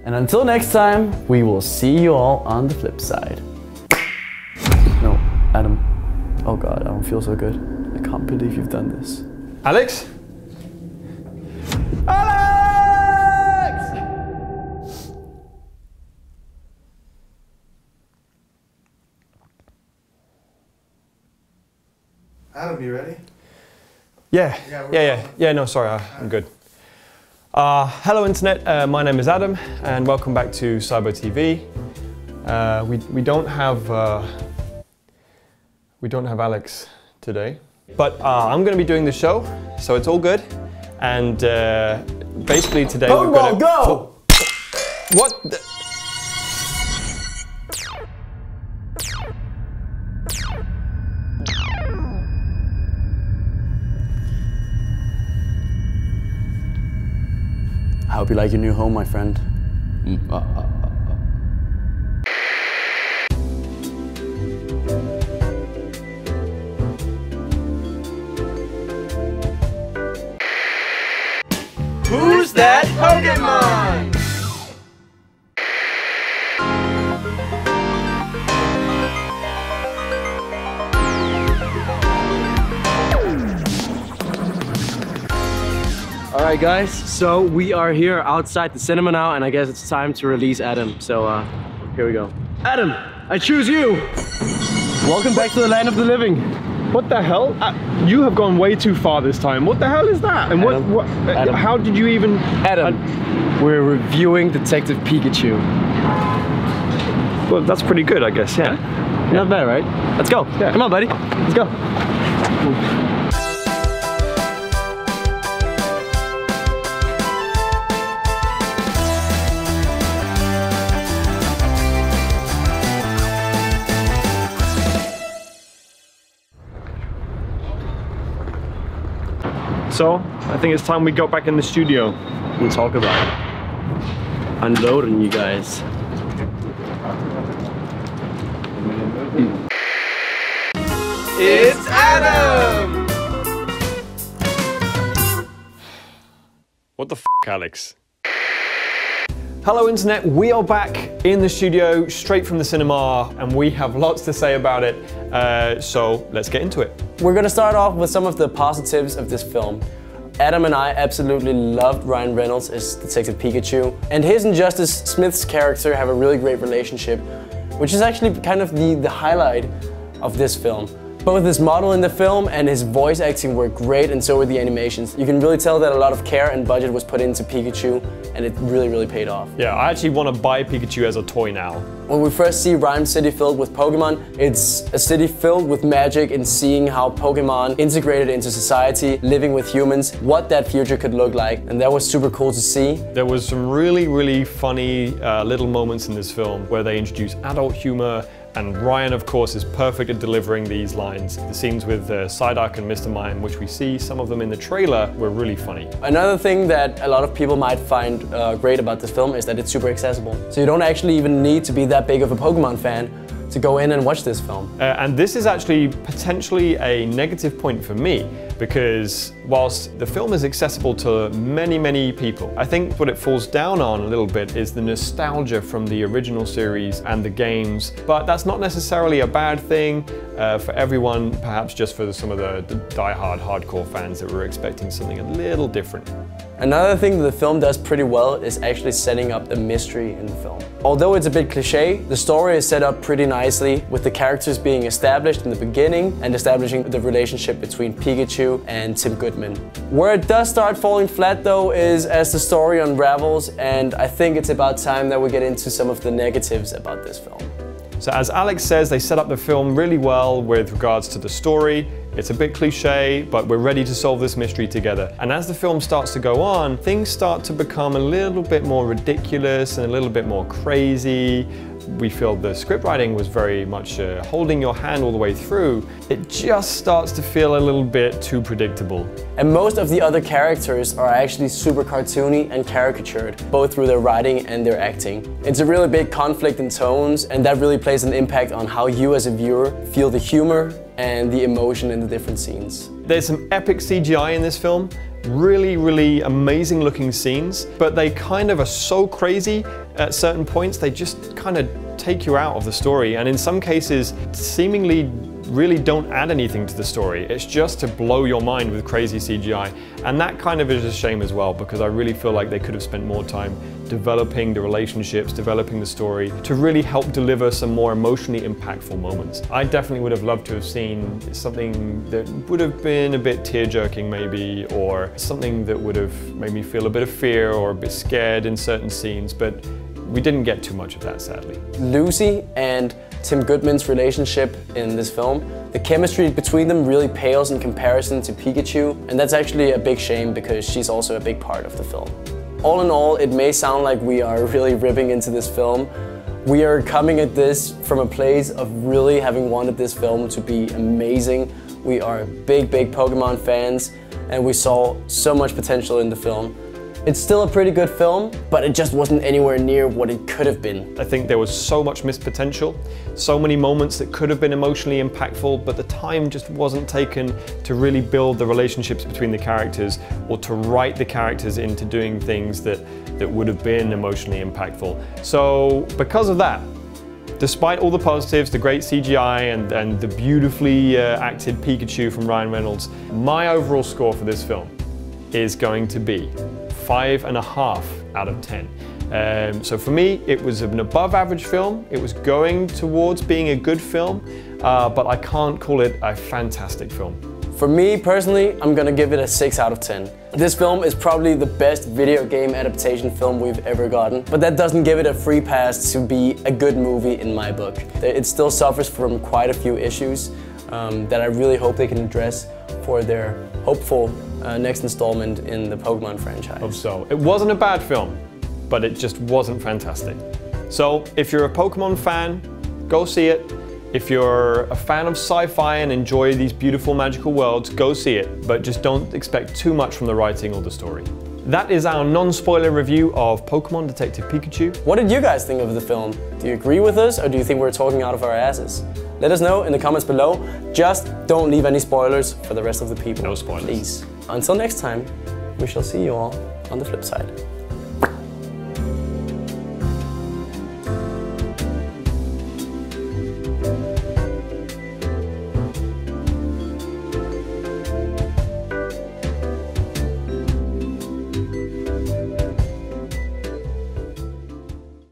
And until next time, we will see you all on the flip side. No, Adam. Oh God, I don't feel so good. I can't believe you've done this. Alex? Alex! Adam, you ready? Yeah, no, sorry, I'm good. Hello Internet, my name is Adam and welcome back to SYBO TV. We don't have Alex today, but I'm going to be doing the show, so it's all good. And basically today we're going to go! Oh, what? I hope you like your new home, my friend. Who's that Pokémon? Alright guys, so we are here outside the cinema now and I guess it's time to release Adam. So here we go. Adam, I choose you! Welcome back to the land of the living. What the hell? You have gone way too far this time. What the hell is that? And Adam, how did you even... Adam, we're reviewing Detective Pikachu. Well, that's pretty good, I guess, yeah. Not bad, right? Let's go. Yeah. Come on, buddy. Let's go. So, I think it's time we got back in the studio. And talk about it. Unload on you guys. It's Adam! What the f***, Alex? Hello Internet, we are back in the studio, straight from the cinema, and we have lots to say about it, so let's get into it. We're gonna start off with some of the positives of this film. Adam and I absolutely loved Ryan Reynolds as Detective Pikachu, and his and Justice Smith's character have a really great relationship, which is actually kind of the highlight of this film. Both his model in the film and his voice acting were great, and so were the animations. You can really tell that a lot of care and budget was put into Pikachu, and it really paid off. Yeah, I actually want to buy Pikachu as a toy now. When we first see Rhyme City filled with Pokemon, it's a city filled with magic and seeing how Pokemon integrated into society, living with humans, what that future could look like, and that was super cool to see. There was some really funny little moments in this film where they introduced adult humor, and Ryan, of course, is perfect at delivering these lines. The scenes with Psyduck and Mr. Mime, which we see some of them in the trailer, were really funny. Another thing that a lot of people might find great about this film is that it's super accessible. So you don't actually even need to be that big of a Pokemon fan to go in and watch this film. And this is actually potentially a negative point for me, because whilst the film is accessible to many people, I think what it falls down on a little bit is the nostalgia from the original series and the games, but that's not necessarily a bad thing for everyone, perhaps just for some of the die-hard hardcore fans that were expecting something a little different. Another thing that the film does pretty well is actually setting up the mystery in the film. Although it's a bit cliche, the story is set up pretty nicely, with the characters being established in the beginning and establishing the relationship between Pikachu and Tim Goodman. Where it does start falling flat though is as the story unravels, and I think it's about time that we get into some of the negatives about this film. So as Alex says, they set up the film really well with regards to the story. It's a bit cliche, but we're ready to solve this mystery together. And as the film starts to go on, things start to become a little bit more ridiculous and a little bit more crazy. We feel the script writing was very much holding your hand all the way through. It just starts to feel a little bit too predictable. And most of the other characters are actually super cartoony and caricatured, both through their writing and their acting. It's a really big conflict in tones, and that really plays an impact on how you as a viewer feel the humor and the emotion in the different scenes. There's some epic CGI in this film. really, really amazing looking scenes, but they kind of are so crazy at certain points, they just kind of take you out of the story, and in some cases, seemingly really don't add anything to the story. It's just to blow your mind with crazy CGI. And that kind of is a shame as well, because I really feel like they could have spent more time developing the relationships, developing the story, to really help deliver some more emotionally impactful moments. I definitely would have loved to have seen something that would have been a bit tear-jerking maybe, or something that would have made me feel a bit of fear or a bit scared in certain scenes, but we didn't get too much of that, sadly. Lucy and Tim Goodman's relationship in this film, the chemistry between them really pales in comparison to Pikachu, and that's actually a big shame because she's also a big part of the film. All in all, it may sound like we are really ripping into this film. We are coming at this from a place of really having wanted this film to be amazing. We are big Pokemon fans, and we saw so much potential in the film. It's still a pretty good film, but it just wasn't anywhere near what it could have been. I think there was so much missed potential, so many moments that could have been emotionally impactful, but the time just wasn't taken to really build the relationships between the characters, or to write the characters into doing things that would have been emotionally impactful. So because of that, despite all the positives, the great CGI and the beautifully acted Pikachu from Ryan Reynolds, my overall score for this film is going to be 5.5 out of 10. So for me, it was an above average film. It was going towards being a good film, but I can't call it a fantastic film. For me personally, I'm gonna give it a 6 out of 10. This film is probably the best video game adaptation film we've ever gotten, but that doesn't give it a free pass to be a good movie in my book. It still suffers from quite a few issues that I really hope they can address for their hopeful next installment in the Pokemon franchise. Hope so. It wasn't a bad film, but it just wasn't fantastic. So if you're a Pokemon fan, go see it. If you're a fan of sci-fi and enjoy these beautiful magical worlds, go see it, but just don't expect too much from the writing or the story. That is our non-spoiler review of Pokémon Detective Pikachu. What did you guys think of the film? Do you agree with us, or do you think we're talking out of our asses? Let us know in the comments below. Just don't leave any spoilers for the rest of the people. No spoilers. Please. Until next time, we shall see you all on the flip side.